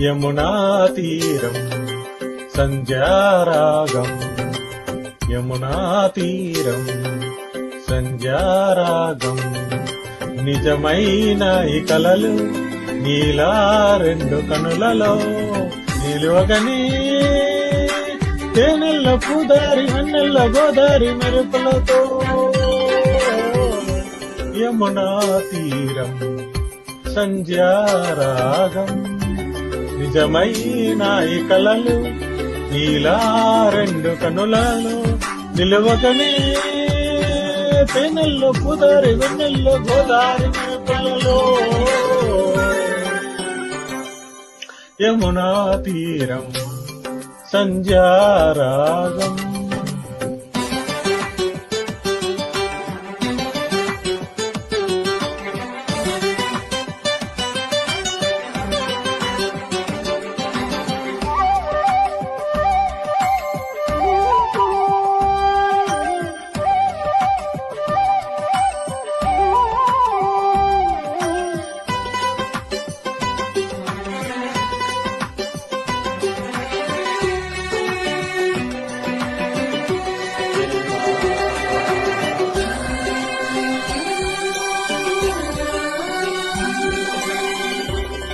యమునా తీరం సంధ్యారాగం, యమునా తీరం సంధ్యారాగం. నిజమైన ఈ కలలు నీలా రెండు కనులలో నిలువగని, తేనెల్ల పూదారి వెన్నెల్ల గోదారి మెరుపులతో. యమునా తీరం సంధ్యారాగం, నిజమైన ఈ కలలు నీలా రెండు కనులలో నిలువగనే, తేనెల్లో పూదారి వెన్నెల్లో గోదారి మెరుపులలో. యమునా తీరం సంధ్యారాగం.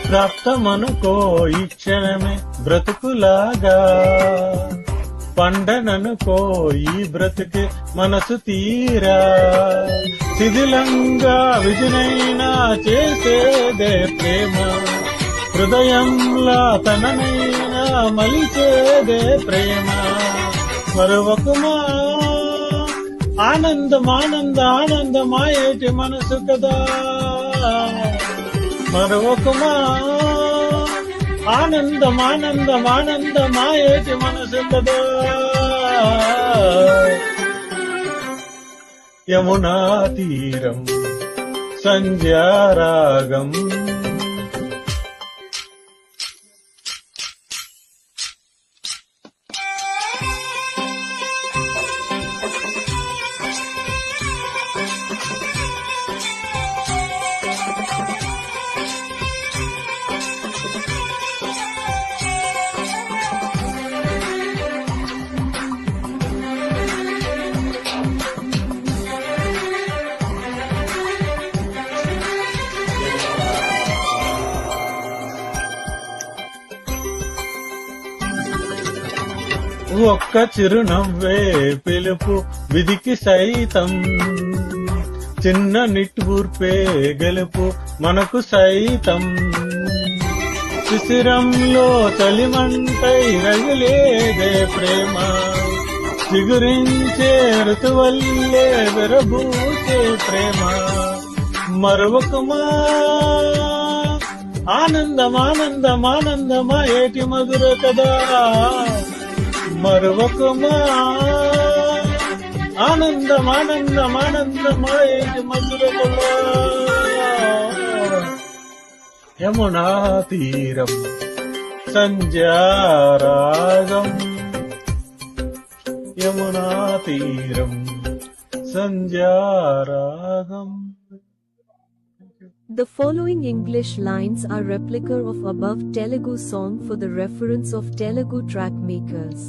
ప్రాప్తమనుకో ఈ క్షణమే బ్రతుకులాగా, పండననుకో ఈ బ్రతుకే మనసు తీరా. శిథిలంగా విధినైనా చేసేదే ప్రేమ, హృదయంలా తననైనా మలిచేదే ప్రేమ. మరొకమా ఆనందమానంద ఆనందమాయేటి మనసు కదా, మరొకమా ఆనందమానందమానందమాయేటి మనసు కదా. యమునా తీరం సంధ్యారాగం. ఒక్క చిరునవ్వే పిలుపు విధికి సైతం, చిన్న నిట్టూర్పే గెలుపు మనకు సైతం. శిశిరంలో చలిమంటై రగిలేదే ప్రేమ, చిగురించే ఋతువల్లే విరబూచే ప్రేమ. మరొకమా ఆనందమానందమానందమాయేటి మధుర కదా, మరొకమా ఆనందమానందమానందమాయేటి మధుర కదా. యమునా తీరం సంధ్యారాగం, యమునా తీరం Sandhyaragam. The following English lines are replica of above Telugu song for the reference of Telugu track makers.